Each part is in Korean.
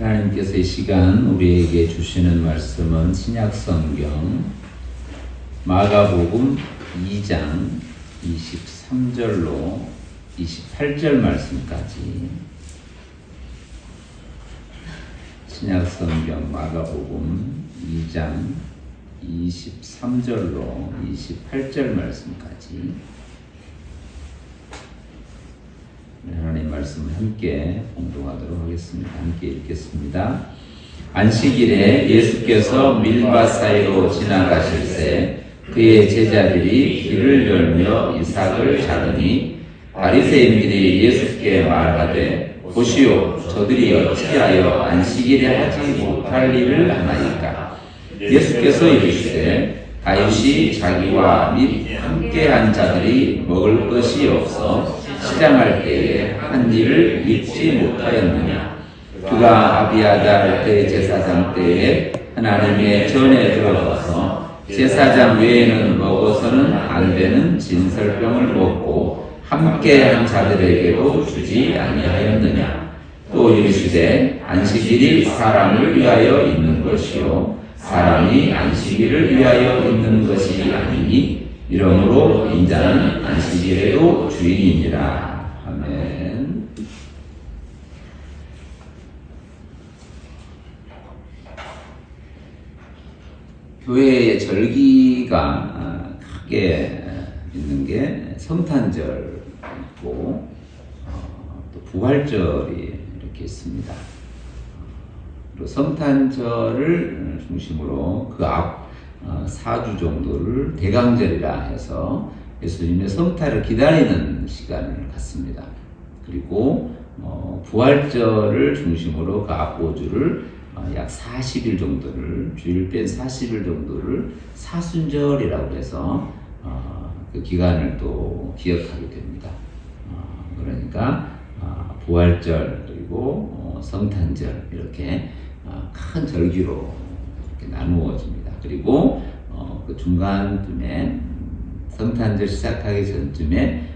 하나님께서 이 시간 우리에게 주시는 말씀은 신약성경 마가복음 2장 23절로 28절 말씀까지, 신약성경 마가복음 2장 23절로 28절 말씀까지 하나님 말씀을 함께 공동하도록 하겠습니다. 함께 읽겠습니다. 안식일에 예수께서 밀밭 사이로 지나가실새 그의 제자들이 길을 열며 이삭을 자르니 바리새인들이 예수께 말하되 보시오, 저들이 어찌하여 안식일에 하지 못할 일을 하나이까? 예수께서 이르시되 다윗이 자기와 및 함께한 자들이 먹을 것이 없어 시장할 때에 한 일을 잊지 못하였느냐? 그가 아비아달 대제사장 때에 하나님의 전에 들어가서 제사장 외에는 먹어서는 안 되는 진설병을 먹고 함께한 자들에게도 주지 아니하였느냐? 또 이르시되 안식일이 사람을 위하여 있는 것이요 사람이 안식일을 위하여 있는 것이 아니니 이러므로 인자는 안식일에도 주인이니라. 아멘. 교회의 절기가 크게 있는 게 성탄절 있고 또 부활절이 이렇게 있습니다. 그리고 성탄절을 중심으로 그 앞 4주 정도를 대강절이라 해서 예수님의 성탄을 기다리는 시간을 갖습니다. 그리고 부활절을 중심으로 그 앞 5주를 약 40일 정도를, 주일 뺀 40일 정도를 사순절이라고 해서 그 기간을 또 기억하게 됩니다. 그러니까 부활절 그리고 성탄절 이렇게 큰 절기로 이렇게 나누어집니다. 그리고 그 중간쯤에 성탄절 시작하기 전쯤에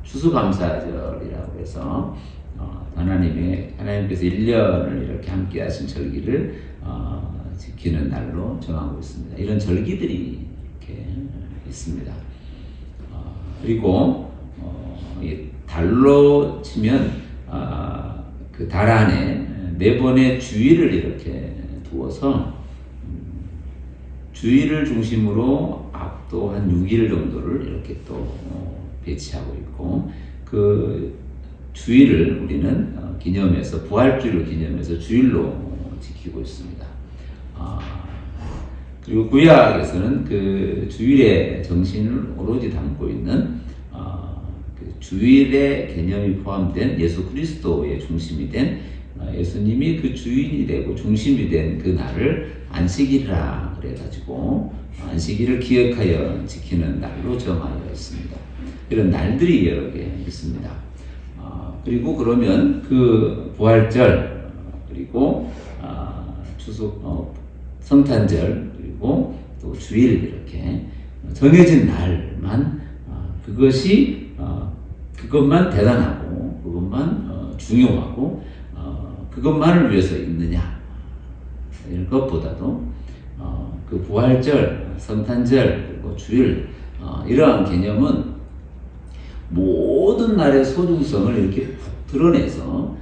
추수감사절이라고 해서 하나님께서 1년을 이렇게 함께 하신 절기를 지키는 날로 정하고 있습니다. 이런 절기들이 이렇게 있습니다. 그리고 달로 치면 그 달 안에 4번의 주일을 이렇게 두어서 주일을 중심으로 앞도 한 6일 정도를 이렇게 또 배치하고 있고, 그 주일을 우리는 기념해서 부활주일을 기념해서 주일로 지키고 있습니다. 그리고 구약에서는 그 주일의 정신을 오로지 담고 있는 그 주일의 개념이 포함된 예수 그리스도의 중심이 된 예수님이 그 주인이 되고 중심이 된 그 날을 안식일이라 그래가지고 안식일을 기억하여 지키는 날로 정하여 있습니다. 이런 날들이 여러 개 있습니다. 그리고 그러면 그 부활절 그리고 성탄절 그리고 또 주일 이렇게 정해진 날만 그것만 대단하고 그것만 중요하고 그것만을 위해서 있느냐 이런 것보다도 그 부활절, 성탄절 그리고 주일 이러한 개념은 모든 날의 소중성을 이렇게 푹 드러내서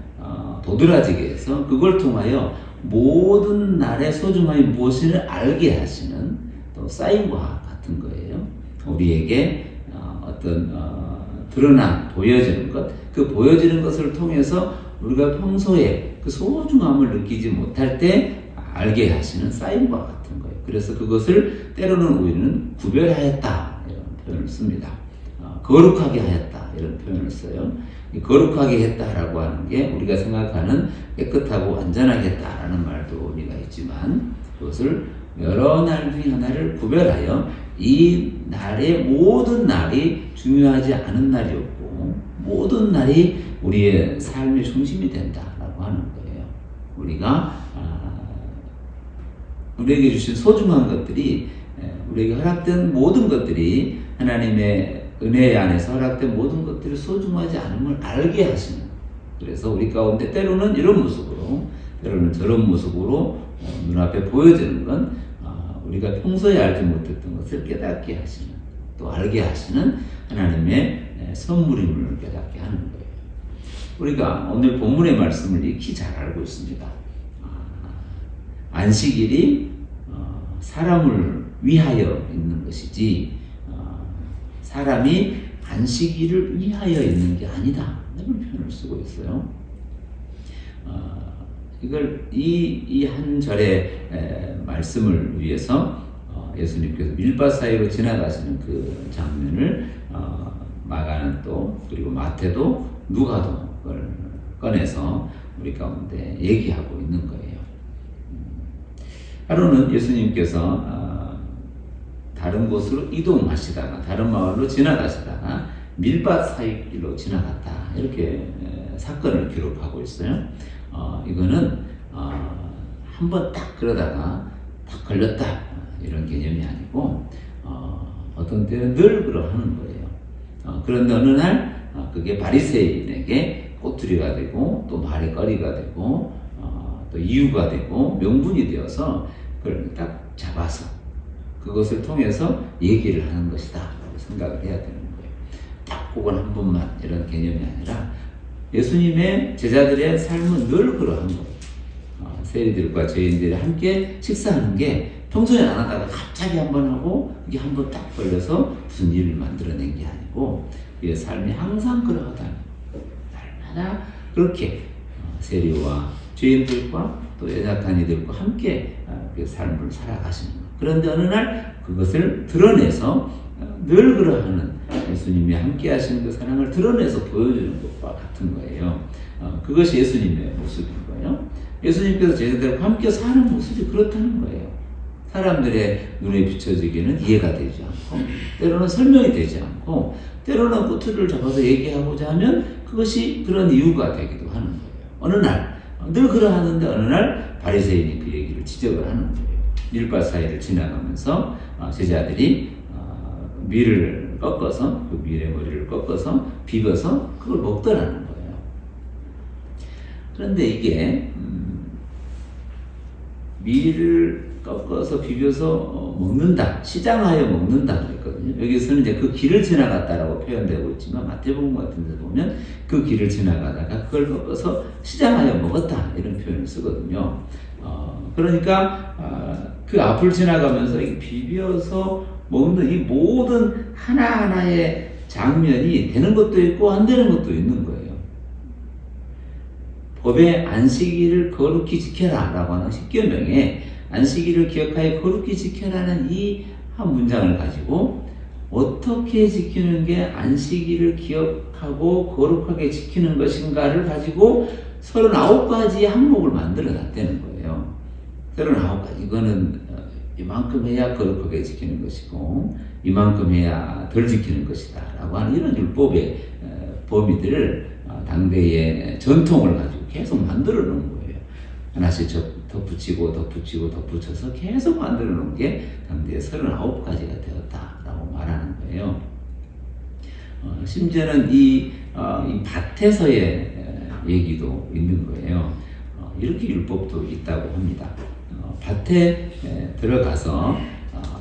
도드라지게 해서 그걸 통하여 모든 날의 소중함이 무엇인지를 알게 하시는 또 사인과 같은 거예요. 우리에게 어떤 보여지는 것, 그 보여지는 것을 통해서 우리가 평소에 그 소중함을 느끼지 못할 때 알게 하시는 사인과 같은 거예요. 그래서 그것을 때로는 우리는 구별하였다 이런 표현을 씁니다. 거룩하게 하였다 이런 표현을 써요. 거룩하게 했다라고 하는 게 우리가 생각하는 깨끗하고 완전하게 했다라는 말도 의미가 있지만, 그것을 여러 날 중에 하나를 구별하여 이 날의 모든 날이 중요하지 않은 날이 없고 모든 날이 우리의 삶의 중심이 된다라고 하는 거예요. 우리에게 주신 소중한 것들이, 우리에게 허락된 모든 것들이, 하나님의 은혜 안에서 허락된 모든 것들이 소중하지 않음을 알게 하시는, 그래서 우리 가운데 때로는 이런 모습으로 때로는 저런 모습으로 눈앞에 보여지는 건 우리가 평소에 알지 못했던 것을 깨닫게 하시는, 또 알게 하시는 하나님의 선물임을 깨닫게 하는 거예요. 우리가 오늘 본문의 말씀을 익히 잘 알고 있습니다. 안식일이 사람을 위하여 있는 것이지 사람이 안식일을 위하여 있는 게 아니다, 이런 표현을 쓰고 있어요. 이걸 이 한 절의 말씀을 위해서 예수님께서 밀밭 사이로 지나가시는 그 장면을 마가는 또, 그리고 마태도, 누가도 그걸 꺼내서 우리 가운데 얘기하고 있는 거예요. 하루는 예수님께서 다른 곳으로 이동하시다가, 다른 마을로 지나가시다가 밀밭 사이로 지나갔다, 이렇게 사건을 기록하고 있어요. 이거는 한번 딱 그러다가 딱 걸렸다, 이런 개념이 아니고 어떤 때는 늘 그러하는 거예요. 그런데 어느 날 그게 바리새인에게 꼬투리가 되고, 또 말의 거리가 되고, 또 이유가 되고, 명분이 되어서 그걸 딱 잡아서 그것을 통해서 얘기를 하는 것이다 라고 생각을 해야 되는 거예요. 딱 그건 한 번만, 이런 개념이 아니라 예수님의 제자들의 삶은 늘 그러한 거예요. 세리들과 죄인들이 함께 식사하는 게 평소에 안 하다가 갑자기 한 번 하고 이게 한 번 딱 걸려서 무슨 일을 만들어낸 게 아니고, 그의 삶이 항상 그러하다는 거예요. 날마다 그렇게 세리와 죄인들과 또 연약한 이들과 함께 그 삶을 살아가시는 거예요. 그런데 어느 날 그것을 드러내서 늘 그러하는 예수님이 함께 하시는 그 사랑을 드러내서 보여주는 것과 같은 거예요. 그것이 예수님의 모습인 거예요. 예수님께서 제자들과 함께 사는 모습이 그렇다는 거예요. 사람들의 눈에 비춰지기는 이해가 되지 않고, 때로는 설명이 되지 않고, 때로는 꼬투리를 잡아서 얘기하고자 하면 그것이 그런 이유가 되기도 하는 거예요. 어느 날, 늘 그러하는데 어느 날 바리새인이 그 얘기를 지적을 하는 거예요. 밀밭 사이를 지나가면서 제자들이 밀을 꺾어서, 그 밀의 머리를 꺾어서 비벼서 그걸 먹더라는 거예요. 그런데 이게 밀을 꺾어서 비벼서 먹는다, 시장하여 먹는다 그랬거든요. 여기서는 이제 그 길을 지나갔다라고 표현되고 있지만, 마태복음 같은 데 보면 그 길을 지나가다가 그걸 꺾어서 시장하여 먹었다, 이런 표현을 쓰거든요. 그러니까 그 앞을 지나가면서 비벼서 먹는 이 모든 하나하나의 장면이 되는 것도 있고 안 되는 것도 있는 거예요. 법의 안식일을 거룩히 지켜라 라고 하는 십계명에 안식일을 기억하여 거룩히 지켜라는 이 한 문장을 가지고 어떻게 지키는 게 안식일을 기억하고 거룩하게 지키는 것인가를 가지고 39가지 항목을 만들어 놨다는 거예요. 39가지. 이거는 이만큼 해야 거룩하게 지키는 것이고, 이만큼 해야 덜 지키는 것이다 라고 하는 이런 율법의 범위들을 당대의 전통을 가지고 계속 만들어 놓은 거예요. 하나씩 덧붙이고 덧붙이고 덧붙여서 계속 만들어 놓은 게 당대의 39가지가 되었다라고 말하는 거예요. 심지어는 이 밭에서의 얘기도 있는 거예요. 이렇게 율법도 있다고 합니다. 밭에 들어가서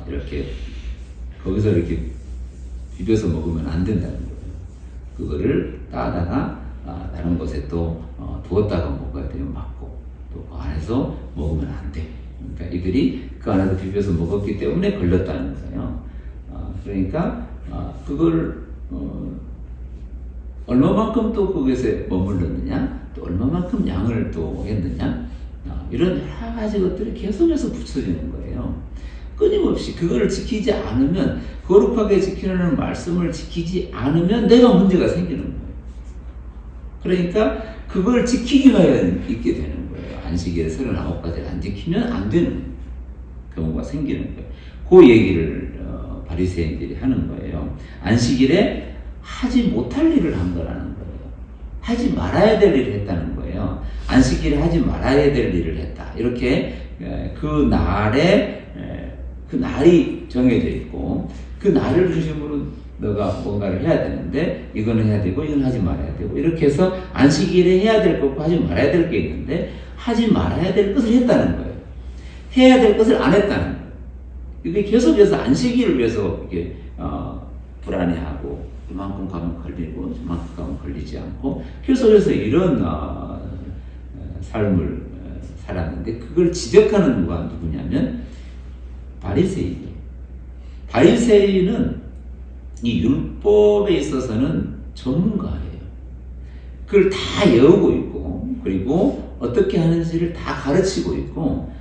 이렇게 거기서 이렇게 비벼서 먹으면 안 된다는 거예요. 그거를 따다가 다른 곳에 또 두었다가 먹어야 돼요. 맞고 또 그 안에서 먹으면 안 돼. 그러니까 이들이 그 안에서 비벼서 먹었기 때문에 걸렸다는 거예요. 그러니까 그걸 얼마만큼 또 거기서 머물렀느냐, 또 얼마만큼 양을 또 했느냐, 이런 여러 가지 것들이 계속해서 붙여지는 거예요. 끊임없이 그거를 지키지 않으면, 거룩하게 지키라는 말씀을 지키지 않으면 내가 문제가 생기는 거예요. 그러니까 그걸 지키기 위하여 있게 되는 거예요. 안식일에 39가지를 안 지키면 안 되는 경우가 생기는 거예요. 그 얘기를 바리새인들이 하는 거예요. 안식일에 하지 못할 일을 한 거라는 거예요. 하지 말아야 될 일을 했다는 거예요. 안식일에 하지 말아야 될 일을 했다. 이렇게 그 날이 정해져 있고, 그 날을 중심으로 너가 뭔가를 해야 되는데, 이거는 해야 되고, 이건 하지 말아야 되고, 이렇게 해서 안식일에 해야 될 것과 하지 말아야 될 게 있는데, 하지 말아야 될 것을 했다는 거예요. 해야 될 것을 안 했다는 거예요. 이게 계속해서 안식일을 위해서 이게 불안해하고 이만큼 가면 걸리고 이만큼 가면 걸리지 않고 계속해서 이런 삶을 살았는데 그걸 지적하는 누가 누구냐면 바리새인이에요. 바리새인은 이 율법에 있어서는 전문가예요. 그걸 다 외우고 있고 그리고 어떻게 하는지를 다 가르치고 있고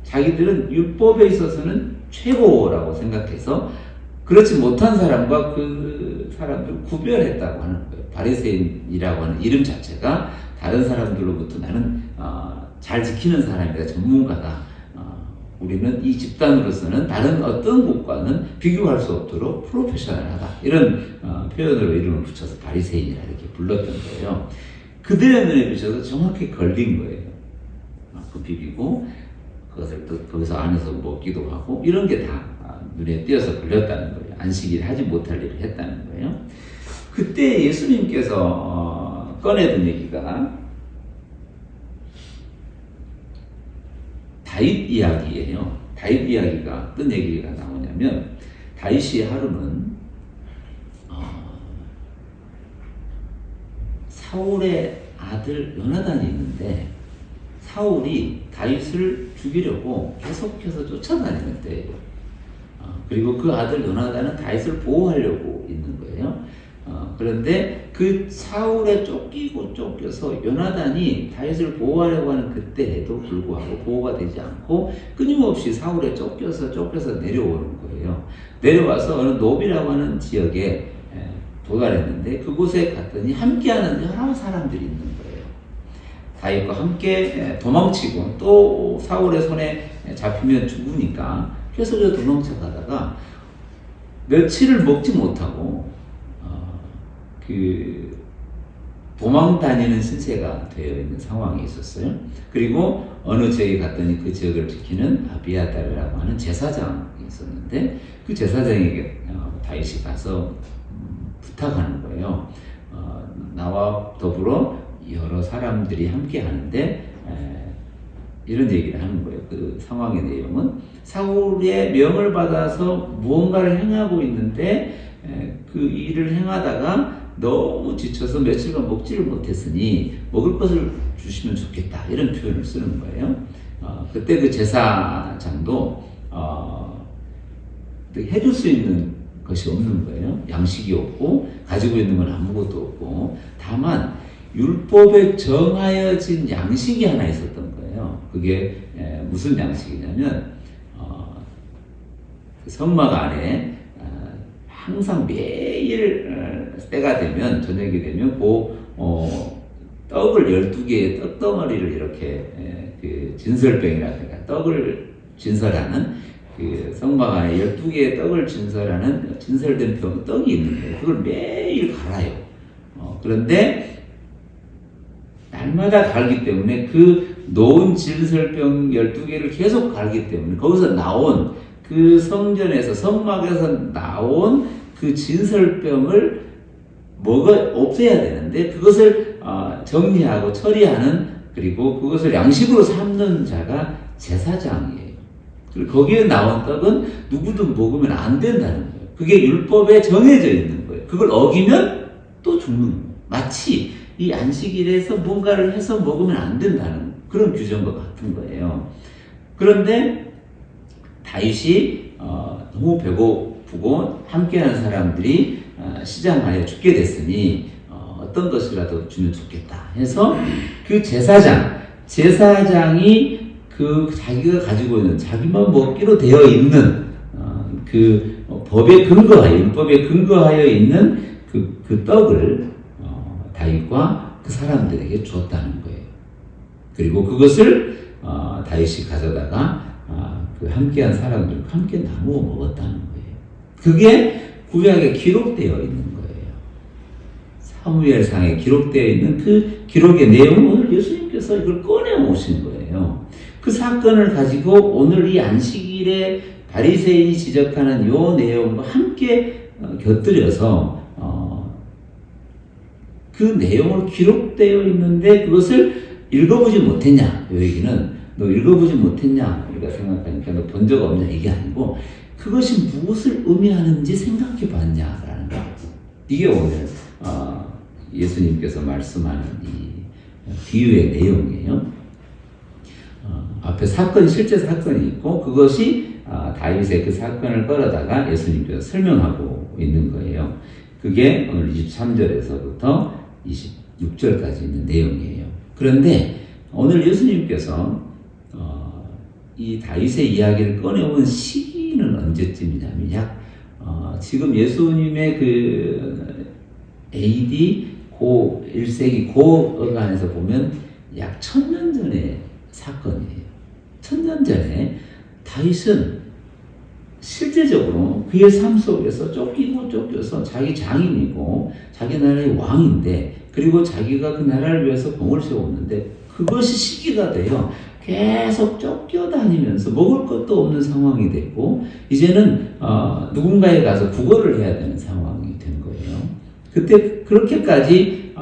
자기들은 율법에 있어서는 최고라고 생각해서 그렇지 못한 사람과 그 사람들을 구별했다고 하는 거예요. 바리새인이라고 하는 이름 자체가 다른 사람들로부터 나는 잘 지키는 사람이다, 전문가다. 우리는 이 집단으로서는 다른 어떤 곳과는 비교할 수 없도록 프로페셔널하다. 이런 표현으로 이름을 붙여서 바리새인이라 이렇게 불렀던 거예요. 그들의 눈에 비춰서 정확히 걸린 거예요. 그 비비고 그것을 또 거기서 안에서 먹기도 하고 이런 게 다 눈에 띄어서 걸렸다는 거예요. 안식일 하지 못할 일을 했다는 거예요. 그때 예수님께서 꺼내던 얘기가 다윗 이야기예요. 다윗 이야기가 어떤 얘기가 나오냐면 다윗이 하루는 사울의 아들 요나단이 있는데 사울이 다윗을 죽이려고 계속해서 쫓아다니는 때예요. 그리고 그 아들 요나단은 다윗을 보호하려고 있는 거예요. 그런데 그 사울에 쫓기고 쫓겨서 요나단이 다윗을 보호하려고 하는 그때에도 불구하고 보호가 되지 않고 끊임없이 사울에 쫓겨서 내려오는 거예요. 내려와서 어느 노비라고 하는 지역에 도달했는데 그곳에 갔더니 함께하는 여러 사람들이 있는 거예요. 다윗과 함께 도망치고 또 사울의 손에 잡히면 죽으니까 계속해서 도망쳐 가다가 며칠을 먹지 못하고 도망 다니는 신세가 되어 있는 상황이 있었어요. 그리고 어느 지역에 갔더니 그 지역을 지키는 아비아달이라고 하는 제사장이 있었는데 그 제사장에게 다윗이 가서 부탁하는 거예요. 나와 더불어 여러 사람들이 함께 하는데 이런 얘기를 하는 거예요. 그 상황의 내용은 사울의 명을 받아서 무언가를 행하고 있는데 그 일을 행하다가 너무 지쳐서 며칠간 먹지를 못했으니 먹을 것을 주시면 좋겠다 이런 표현을 쓰는 거예요. 그때 그 제사장도 해줄 수 있는 것이 없는 거예요. 양식이 없고 가지고 있는 건 아무것도 없고 다만 율법에 정하여진 양식이 하나 있었던 거예요. 그게 무슨 양식이냐면 성막 안에 항상 매일 때가 되면 저녁이 되면 떡을 12개의 떡덩어리를 이렇게 그 진설병이라 그러니까 떡을 진설하는 그 성막 안에 12개의 떡을 진설하는 진설된 떡이 있는 거예요. 그걸 매일 갈아요. 그런데 날마다 갈기 때문에 그 놓은 진설병 12개를 계속 갈기 때문에 거기서 나온 그 성전에서 성막에서 나온 그 진설병을 없애야 되는데 그것을 정리하고 처리하는 그리고 그것을 양식으로 삼는 자가 제사장이에요. 그리고 거기에 나온 떡은 누구든 먹으면 안 된다는 거예요. 그게 율법에 정해져 있는 거예요. 그걸 어기면 또 죽는 거예요. 마치 이 안식일에서 뭔가를 해서 먹으면 안 된다는 그런 규정과 같은 거예요. 그런데 다윗이 너무 배고프고 함께하는 사람들이 시장 안에 죽게 됐으니 어떤 것이라도 주면 좋겠다 해서 그 제사장이 그 자기가 가지고 있는 자기만 먹기로 되어 있는 그 율법에 근거하여 있는 그 떡을 다윗과 그 사람들에게 주었다는 거예요. 그리고 그것을 다윗이 가져다가 그 함께한 사람들과 함께 나누어 먹었다는 거예요. 그게 구약에 기록되어 있는 거예요. 사무엘상에 기록되어 있는 그 기록의 내용을 예수님께서 이걸 꺼내 오신 거예요. 그 사건을 가지고 오늘 이 안식일에 바리새인이 지적하는 이 내용과 함께 곁들여서 그 내용을 기록되어 있는데 그것을 읽어보지 못했냐? 이 얘기는 너 읽어보지 못했냐? 우리가 생각하니까 너 본 적 없냐? 이게 아니고 그것이 무엇을 의미하는지 생각해 봤냐라는 거예요. 이게 오늘 예수님께서 말씀하는 이 비유의 내용이에요. 앞에 실제 사건이 있고 그것이 다윗의 그 사건을 끌어다가 예수님께서 설명하고 있는 거예요. 그게 오늘 23절에서부터 26절까지 있는 내용이에요. 그런데 오늘 예수님께서 이 다윗의 이야기를 꺼내온 시기는 언제쯤이냐면 지금 예수님의 그 AD 고 1세기 고어간에서 보면 약 1000년 전의 사건이에요. 1000년 전에 다윗은 실제적으로 그의 삶 속에서 쫓겨서 자기 장인이고 자기 나라의 왕인데 그리고 자기가 그 나라를 위해서 공을 세웠는데 그것이 시기가 돼요. 계속 쫓겨다니면서 먹을 것도 없는 상황이 됐고 이제는 누군가에 가서 구걸을 해야 되는 상황이 된 거예요. 그때 그렇게까지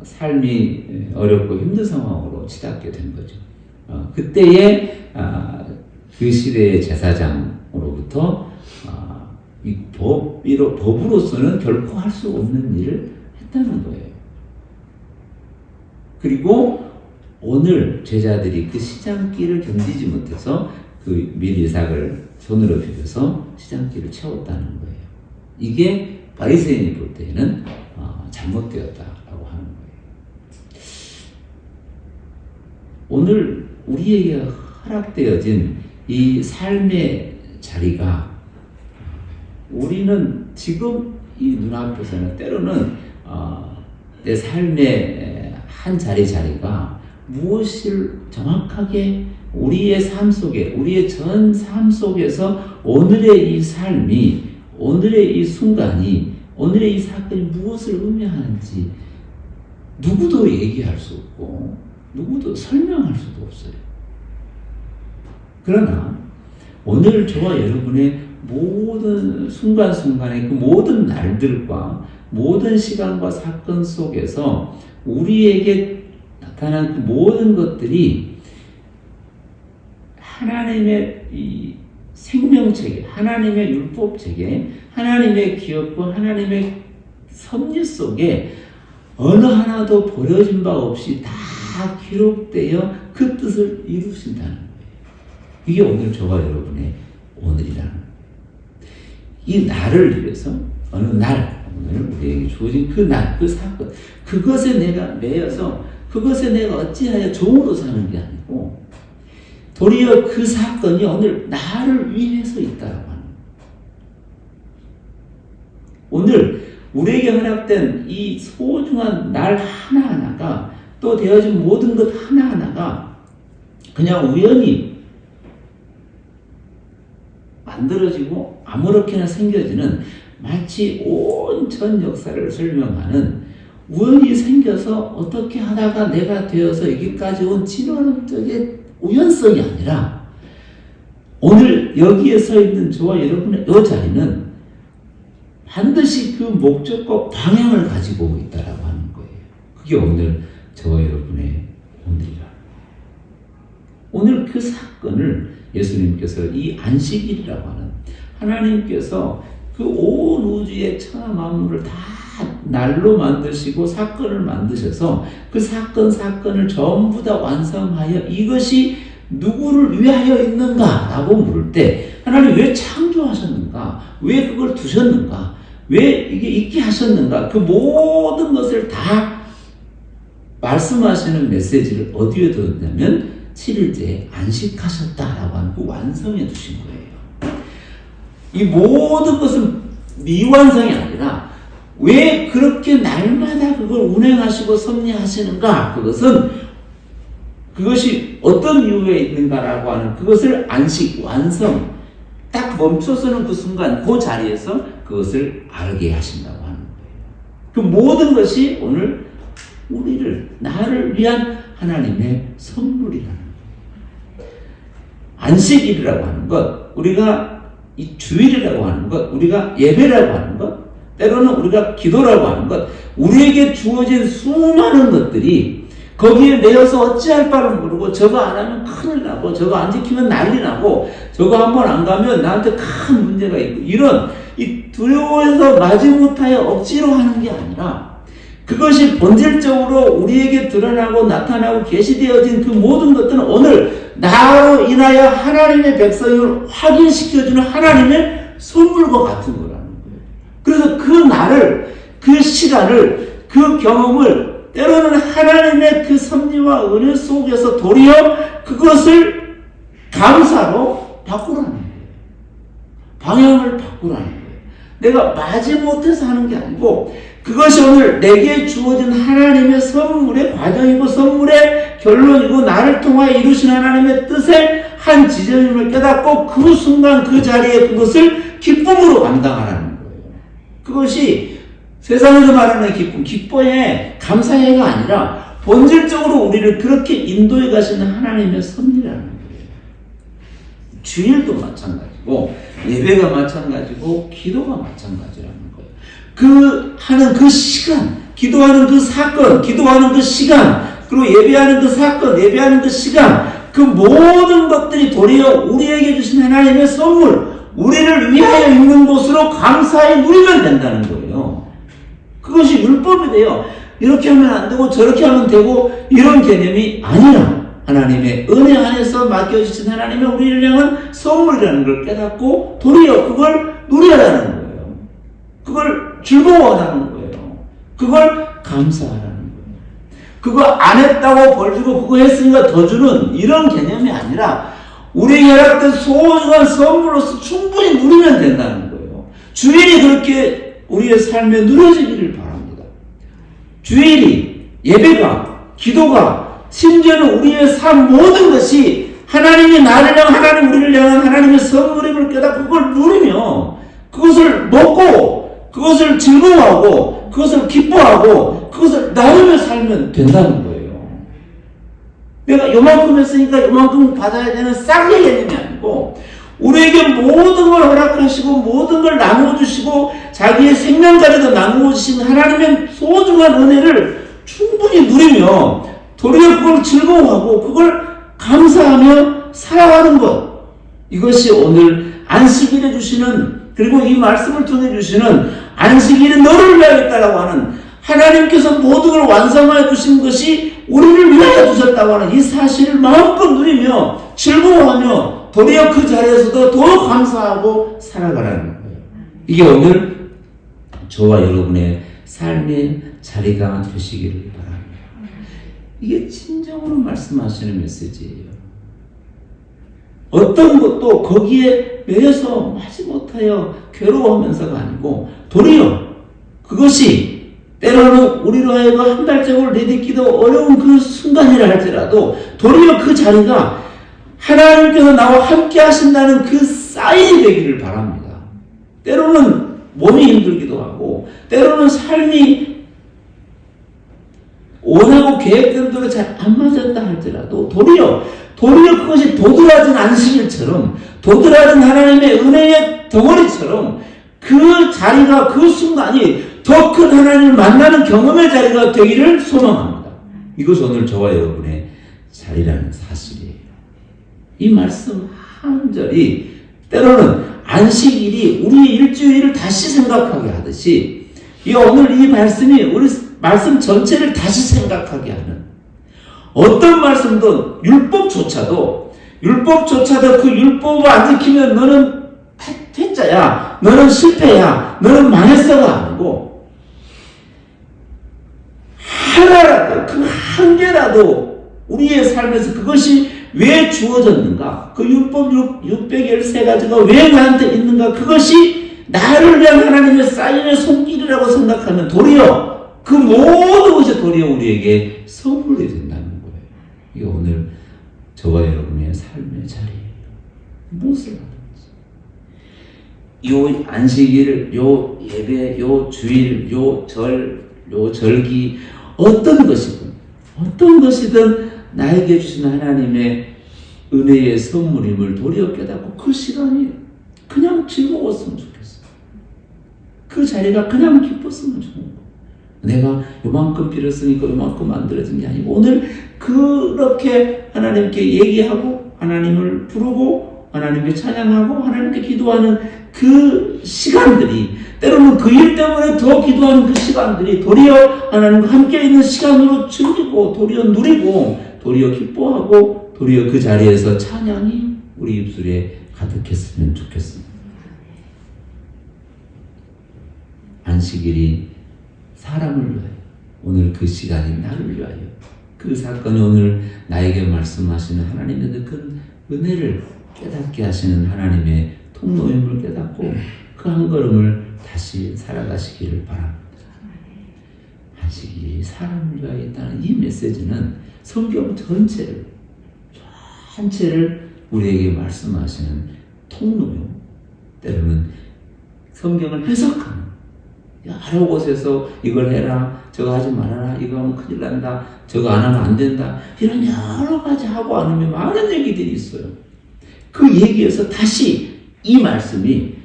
삶이 어렵고 힘든 상황으로 치닫게 된 거죠. 그때의 그 시대의 제사장으로부터 이 법으로서는 결코 할 수 없는 일을 했다는 거예요. 그리고 오늘 제자들이 그 시장길을 견디지 못해서 그 밀이삭을 손으로 비벼서 시장길을 채웠다는 거예요. 이게 바리새인이 볼 때에는 잘못되었다라고 하는 거예요. 오늘 우리에게 허락되어진 이 삶의 자리가 우리는 지금 이 눈앞에서는 때로는 내 삶의 한 자리가 무엇을 정확하게 우리의 삶 속에 우리의 전 삶 속에서 오늘의 이 삶이 오늘의 이 순간이 오늘의 이 사건이 무엇을 의미하는지 누구도 얘기할 수 없고 누구도 설명할 수도 없어요. 그러나 오늘 저와 여러분의 모든 순간순간의 그 모든 날들과 모든 시간과 사건 속에서 우리에게 나타난 그 모든 것들이 하나님의 이 생명체계, 하나님의 율법체계, 하나님의 기업과 하나님의 섭리 속에 어느 하나도 버려진 바 없이 다 기록되어 그 뜻을 이루신다는 거예요. 이게 오늘 저와 여러분의 오늘이라는 거예요. 이 날을 위해서 어느 날, 오늘 우리에게 주어진 그 날, 그 사건, 그것에 내가 매여서 그것에 내가 어찌하여 종으로 사는 게 아니고 도리어 그 사건이 오늘 나를 위해서 있다라고 하는 거예요. 오늘 우리에게 허락된 이 소중한 날 하나하나가 또 되어진 모든 것 하나하나가 그냥 우연히 만들어지고 아무렇게나 생겨지는 마치 온 전 역사를 설명하는 우연히 생겨서 어떻게 하다가 내가 되어서 여기까지 온 진화론적인 우연성이 아니라 오늘 여기에 서 있는 저와 여러분의 이 자리는 반드시 그 목적과 방향을 가지고 있다라고 하는 거예요. 그게 오늘 저와 여러분의 오늘이라. 오늘 그 사건을 예수님께서 이 안식일이라고 하는 하나님께서 그 온 우주의 천하 만물을 다 날로 만드시고 사건을 만드셔서 그 사건을 전부 다 완성하여 이것이 누구를 위하여 있는가라고 물을 때 하나님 왜 창조하셨는가? 왜 그걸 두셨는가? 왜 이게 있게 하셨는가? 그 모든 것을 다 말씀하시는 메시지를 어디에 두었냐면 7일째에 안식하셨다라고 하는 그 완성해 두신 거예요. 이 모든 것은 미완성이 아니라 왜 그렇게 날마다 그걸 운행하시고 섭리하시는가? 그것이 어떤 이유에 있는가라고 하는 그것을 안식, 완성, 딱 멈춰서는 그 순간 그 자리에서 그것을 알게 하신다고 하는 거예요. 그 모든 것이 오늘 나를 위한 하나님의 선물이라는 거예요. 안식일이라고 하는 것, 우리가 이 주일이라고 하는 것, 우리가 예배라고 하는 것, 때로는 우리가 기도라고 하는 것, 우리에게 주어진 수많은 것들이 거기에 매여서 어찌할 바를 모르고 저거 안 하면 큰일 나고 저거 안 지키면 난리 나고 저거 한번 안 가면 나한테 큰 문제가 있고 이런 이 두려워해서 마지못하여 억지로 하는 게 아니라 그것이 본질적으로 우리에게 드러나고 나타나고 계시되어진 그 모든 것들은 오늘 나로 인하여 하나님의 백성을 확인시켜주는 하나님의 선물과 같은 거라는 거예요. 그래서 그 날을, 그 시간을, 그 경험을 때로는 하나님의 그 섭리와 은혜 속에서 도리어 그것을 감사로 바꾸라는 거예요. 방향을 바꾸라는 거예요. 내가 마지못해서 하는 게 아니고 그것이 오늘 내게 주어진 하나님의 선물의 과정이고 선물의 결론이고 나를 통하여 이루신 하나님의 뜻의 한 지점임을 깨닫고 그 순간 그 자리에 그것을 기쁨으로 감당하라는 거예요. 그것이 세상에서 말하는 기쁨, 기뻐해, 감사해가 아니라 본질적으로 우리를 그렇게 인도해 가시는 하나님의 섭리라는 거예요. 주일도 마찬가지고 예배가 마찬가지고 기도가 마찬가지라는 거예요. 그 하는 그 시간, 기도하는 그 사건, 기도하는 그 시간, 그리고 예배하는 그 사건, 예배하는 그 시간, 그 모든 것들이 도리어 우리에게 주신 하나님의 선물, 우리를 위하여 있는 곳으로 감사히 누리면 된다는 거예요. 그것이 율법이 돼요. 이렇게 하면 안 되고 저렇게 하면 되고 이런 개념이 아니라 하나님의 은혜 안에서 맡겨주신 하나님의 우리를 향한 선물이라는 걸 깨닫고 도리어 그걸 누려라는 거예요. 그걸 즐거워하라는 거예요. 그걸 감사하라는 거예요. 그거 안 했다고 벌 주고 그거 했으니까 더 주는 이런 개념이 아니라 우리에게 허락된 소중한 선물로서 충분히 누리면 된다는 거예요. 주일이 그렇게 우리의 삶에 누려지기를 바랍니다. 주일이, 예배가, 기도가, 심지어는 우리의 삶 모든 것이 하나님이 나를 향한 하나님 우리를 향한 하나님의 선물임을 깨닫고 그걸 누리며 그것을 먹고 그것을 즐거워하고 그것을 기뻐하고 그것을 나누며 살면 된다는 거예요. 내가 요만큼 했으니까 요만큼 받아야 되는 쌍의 개념이 아니고 우리에게 모든 걸 허락하시고 모든 걸 나누어주시고 자기의 생명까지도 나누어주신 하나님의 소중한 은혜를 충분히 누리며 도리어 그걸 즐거워하고 그걸 감사하며 살아가는 것, 이것이 오늘 안식일에 주시는, 그리고 이 말씀을 통해 주시는 안식일은 너를 위하였다라고 하는 하나님께서 모든 걸 완성하여 주신 것이 우리를 위하여 주셨다고 하는 이 사실을 마음껏 누리며 즐거워하며 도리어 그 자리에서도 더 감사하고 살아가라는 거예요. 이게 오늘 저와 여러분의 삶의 자리가 되시기를 바랍니다. 이게 진정으로 말씀하시는 메시지예요. 어떤 것도 거기에 매여서 마지못하여 괴로워하면서가 아니고 도리어 그것이 때로는 우리로 하여금 한 발짝을 내딛기도 어려운 그 순간이라 할지라도 도리어 그 자리가 하나님께서 나와 함께 하신다는 그 사인이 되기를 바랍니다. 때로는 몸이 힘들기도 하고 때로는 삶이 원하고 계획된 대로 잘 안 맞았다 할지라도 도리어 그것이 도드라진 안식일처럼 도드라진 하나님의 은혜의 덩어리처럼 그 자리가 그 순간이 더 큰 하나님을 만나는 경험의 자리가 되기를 소망합니다. 이것이 오늘 저와 여러분의 자리라는 사실이에요. 이 말씀 한 절이 때로는 안식일이 우리의 일주일을 다시 생각하게 하듯이 오늘 이 말씀이 우리 말씀 전체를 다시 생각하게 하는, 어떤 말씀도 율법조차도 그 율법을 안 지키면 너는 퇴짜야, 너는 실패야, 너는 망했어가 아니고 하나라도 그 한 개라도 우리의 삶에서 그것이 왜 주어졌는가, 그 율법 613가지가 왜 나한테 있는가, 그것이 나를 위한 하나님의 사인의 손길이라고 생각하면 도리어 그 모든 것이 도리어 우리에게 선물이 된다는 거예요. 이게 오늘 저와 여러분의 삶의 자리예요. 무엇을 하든지 요 안식일, 요 예배, 요 주일, 요 절기 어떤 것이든 나에게 주신 하나님의 은혜의 선물임을 도리어 깨닫고 그 시간이 그냥 즐거웠으면 좋겠어. 그 자리가 그냥 기뻤으면 좋은 거. 내가 요만큼 빌었으니까 요만큼 만들어진 게 아니고 오늘 그렇게 하나님께 얘기하고 하나님을 부르고 하나님께 찬양하고 하나님께 기도하는 그 시간들이 때로는 그 일 때문에 더 기도하는 그 시간들이 도리어 하나님과 함께 있는 시간으로 즐기고 도리어 누리고 도리어 기뻐하고 도리어 그 자리에서 찬양이 우리 입술에 가득했으면 좋겠습니다. 안식일이 사람을 위하여 오늘 그 시간이 나를 위하여 그 사건이 오늘 나에게 말씀하시는 하나님의 그 은혜를 깨닫게 하시는 하나님의 통로임을 깨닫고 그 한 걸음을 다시 살아가시기를 바랍니다. 안식일이 사람을 위하여 있다는 이 메시지는 성경 전체를 우리에게 말씀하시는 통로요. 때로는 성경을 해석하는 여러 곳에서 이걸 해라, 저거 하지 말아라, 이거 하면 큰일 난다, 저거 안 하면 안 된다, 이런 여러 가지 하고 안 하면 많은 얘기들이 있어요. 그 얘기에서 다시 이 말씀이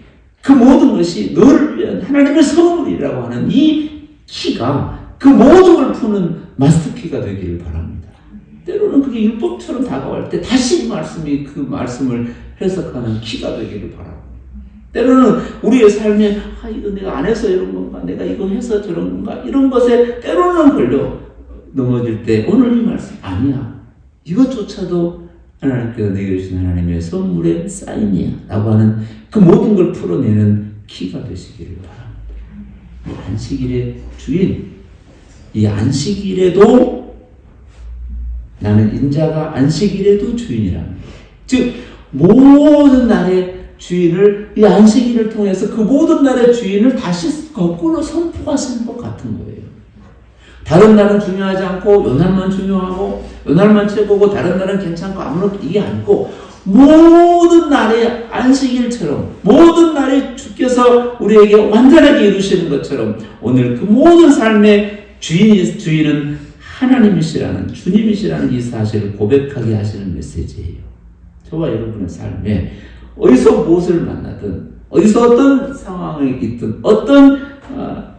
그 모든 것이 너를 위한 하나님의 선물이라고 하는 이 키가 그 모든 걸 푸는 마스터키가 되기를 바랍니다. 때로는 그게 율법처럼 다가올 때 다시 이 말씀이 그 말씀을 해석하는 키가 되기를 바랍니다. 때로는 우리의 삶에 이거 내가 안 해서 이런 건가, 내가 이거 해서 저런 건가, 이런 것에 때로는 걸려 넘어질 때 오늘 이 말씀 아니야, 이것조차도 하나님께서 내게 주신 하나님의 선물의 사인이야 라고 하는 그 모든 걸 풀어내는 키가 되시기를 바랍니다. 안식일의 주인, 이 안식일에도 나는 인자가 안식일에도 주인이라는 거예요. 즉 모든 날의 주인을 이 안식일을 통해서 그 모든 날의 주인을 다시 거꾸로 선포하시는 것 같은 거예요. 다른 날은 중요하지 않고 요 날만 중요하고 요 날만 최고고 다른 날은 괜찮고 아무런 이게 아니고 모든 날의 안식일처럼 모든 날이 주께서 우리에게 완전하게 이루시는 것처럼 오늘 그 모든 삶의 주인은 하나님이시라는 주님이시라는 이 사실을 고백하게 하시는 메시지예요. 저와 여러분의 삶에 어디서 무엇을 만나든 어디서 어떤 상황에 있든 어떤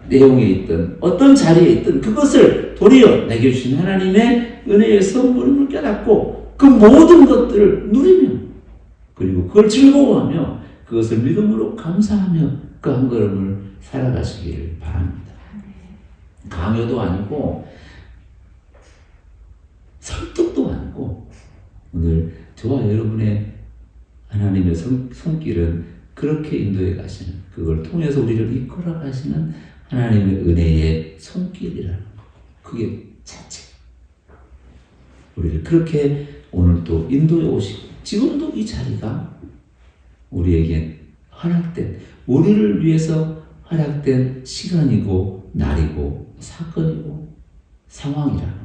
내용에 있든 어떤 자리에 있든 그것을 도리어 내게 주신 하나님의 은혜의 선물임을 깨닫고 그 모든 것들을 누리며 그리고 그걸 즐거워하며 그것을 믿음으로 감사하며 그 한 걸음을 살아가시기를 바랍니다. 강요도 아니고 설득도 아니고 오늘 저와 여러분의 하나님의 손길은 그렇게 인도해 가시는 그걸 통해서 우리를 이끌어 가시는 하나님의 은혜의 손길이라는 것. 그게 자체. 우리를 그렇게 오늘 또 인도해 오시고 지금도 이 자리가 우리에게 허락된 우리를 위해서 허락된 시간이고 날이고 사건이고 상황이라는 것.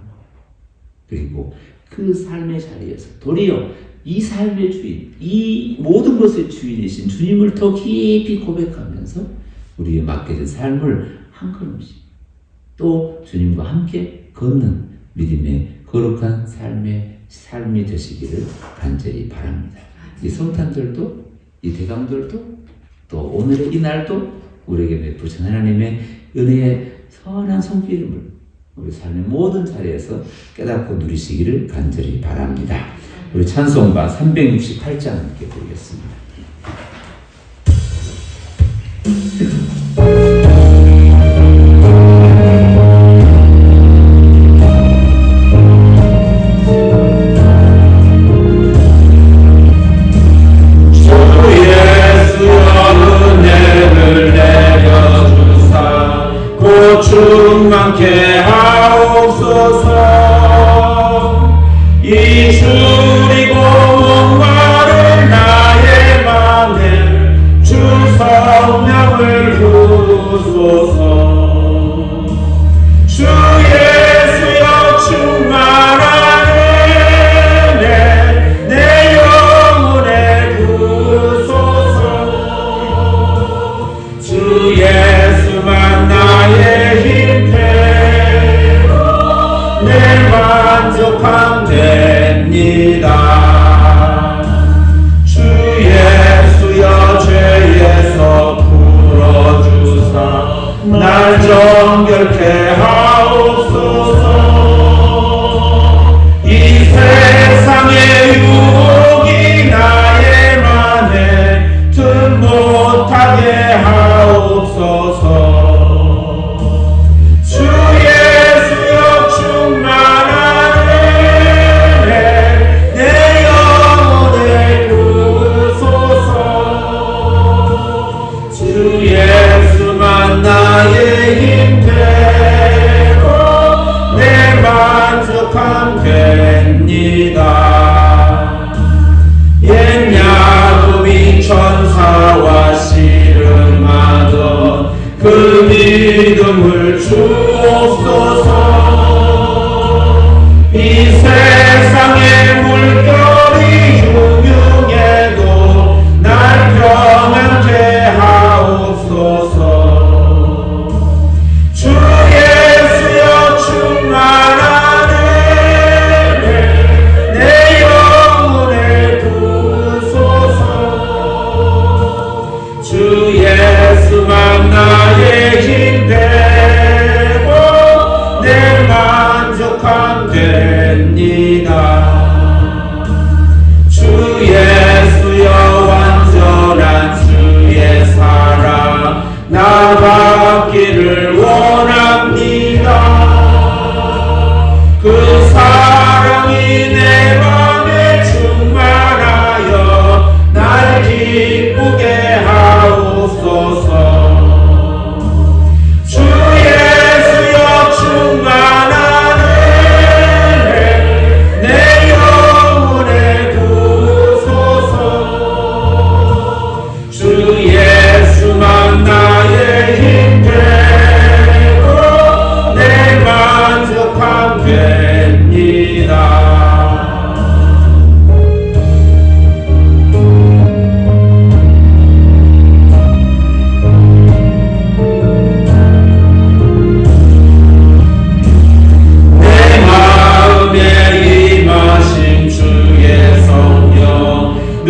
그리고 그 삶의 자리에서 도리어 이 삶의 주인, 이 모든 것의 주인이신 주님을 더 깊이 고백하면서 우리의 맡겨진 삶을 한 걸음씩 또 주님과 함께 걷는 믿음의 거룩한 삶이 되시기를 간절히 바랍니다. 이 성탄절도 이 대강절도 또 오늘의 이 날도 우리에게 베푸신 하나님의 은혜의 선한 손길임을 우리 삶의 모든 자리에서 깨닫고 누리시기를 간절히 바랍니다. 우리 찬송가 368장 함께 보겠습니다. 충만케 하옵소서. 이 주리고 목마른 나의 맘에 주 성령을 부소서. 주 예수여 충만한 은혜 내 영혼에 부소서. 주 예수만 나의 만족함 됩니다. 주옵소서. 이 세상의 물결이 흉흉해도 날 평안케 하옵소서. 주 예수여 충만한 은혜 내 영혼에 부소서. 주 예수만 나의 힘 되고 내 만족함 됩니다. 주 예수여 완전한 주의 사랑 나 받기를 원합니다. 그 사랑이 내 맘에 충만하여 날 기쁘게 하옵소서. 주 예수여 충만한 은혜 내 영혼에 부소서. 주 예수만 나의 힘 되고 내 만족함 됩니다. 내 마음에 임하신 주의 성령 늘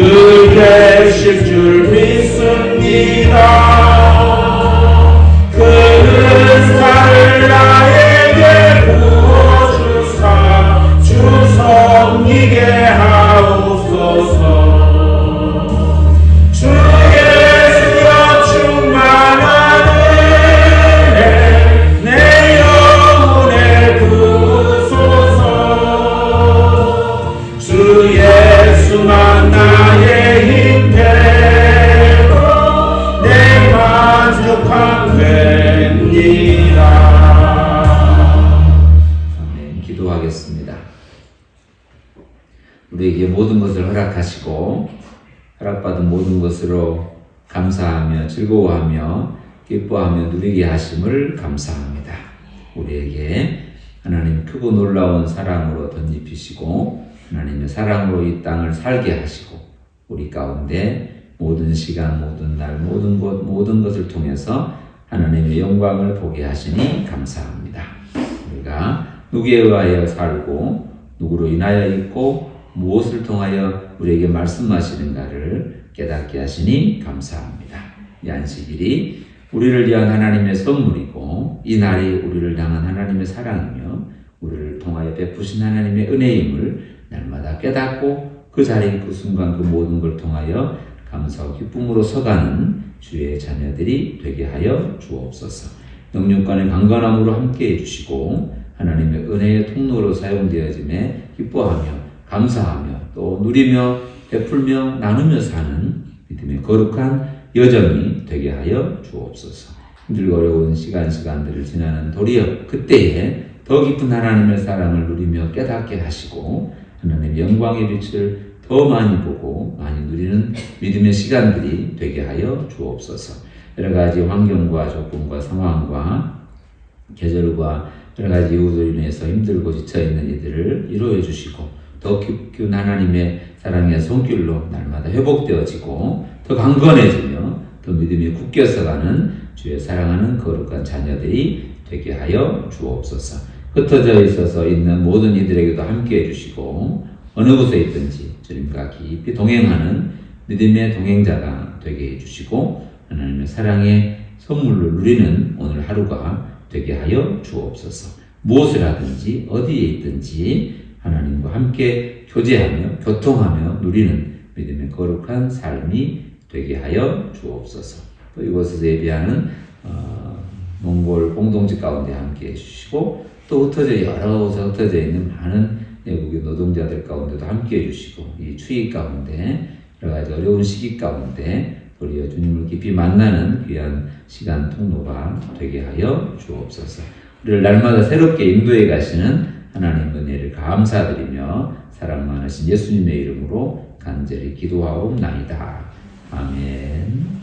계실 줄 믿습니다. 그 은사를 나에게 부어주사 주 섬기게 하옵소서. 주 예수여 충만한 은혜 내 영혼에 부소서. 주 예수만 나의 힘 되고 내 만족함 됩니다. 아멘. 기도하겠습니다. 우리에게 모든 것을 허락하시고 허락받은 모든 것으로 감사하며 즐거워하며 기뻐하며 누리게 하심을 감사합니다. 우리에게 하나님 크고 놀라운 사랑으로 덧입히시고 하나님의 사랑으로 이 땅을 살게 하시고 우리 가운데 모든 시간, 모든 날, 모든 곳, 모든 것을 통해서 하나님의 영광을 보게 하시니 감사합니다. 우리가 누구에 의하여 살고 누구로 인하여 있고 무엇을 통하여 우리에게 말씀하시는가를 깨닫게 하시니 감사합니다. 이 안식일이 우리를 위한 하나님의 선물이고 이 날이 우리를 향한 하나님의 사랑이며 우리를 통하여 베푸신 하나님의 은혜임을 날마다 깨닫고 그 자리 그 순간 그 모든 걸 통하여 감사와 기쁨으로 서가는 주의 자녀들이 되게 하여 주옵소서. 영육간의 강건함으로 함께해 주시고 하나님의 은혜의 통로로 사용되어짐에 기뻐하며 감사하며 또 누리며 베풀며 나누며 사는 믿음의 거룩한 여정이 되게 하여 주옵소서. 힘들고 어려운 시간들을 지나는 도리어 그때에 더 깊은 하나님의 사랑을 누리며 깨닫게 하시고 하나님의 영광의 빛을 더 많이 보고 많이 누리는 믿음의 시간들이 되게 하여 주옵소서. 여러 가지 환경과 조건과 상황과 계절과 여러 가지 이유로 인해서 힘들고 지쳐있는 이들을 위로해 주시고 더 깊은 하나님의 사랑의 손길로 날마다 회복되어지고 더 강건해지며 더 믿음이 굳게서가는 주의 사랑하는 거룩한 자녀들이 되게 하여 주옵소서. 흩어져 있어서 있는 모든 이들에게도 함께해 주시고 어느 곳에 있든지 주님과 깊이 동행하는 믿음의 동행자가 되게 해주시고 하나님의 사랑의 선물로 누리는 오늘 하루가 되게 하여 주옵소서. 무엇을 하든지 어디에 있든지 하나님과 함께 교제하며 교통하며 누리는 믿음의 거룩한 삶이 되게 하여 주옵소서. 또 이곳에서 예배하는 몽골 공동체 가운데 함께 해주시고 또 여러 곳에 흩어져 있는 많은 외국의 노동자들 가운데도 함께 해주시고 이 추위 가운데 여러 가지 어려운 시기 가운데 우리 주님을 깊이 만나는 귀한 시간 통로가 되게 하여 주옵소서. 우리를 날마다 새롭게 인도해 가시는 하나님 은혜를 감사드리며 사랑 많으신 예수님의 이름으로 간절히 기도하옵나이다. 아멘.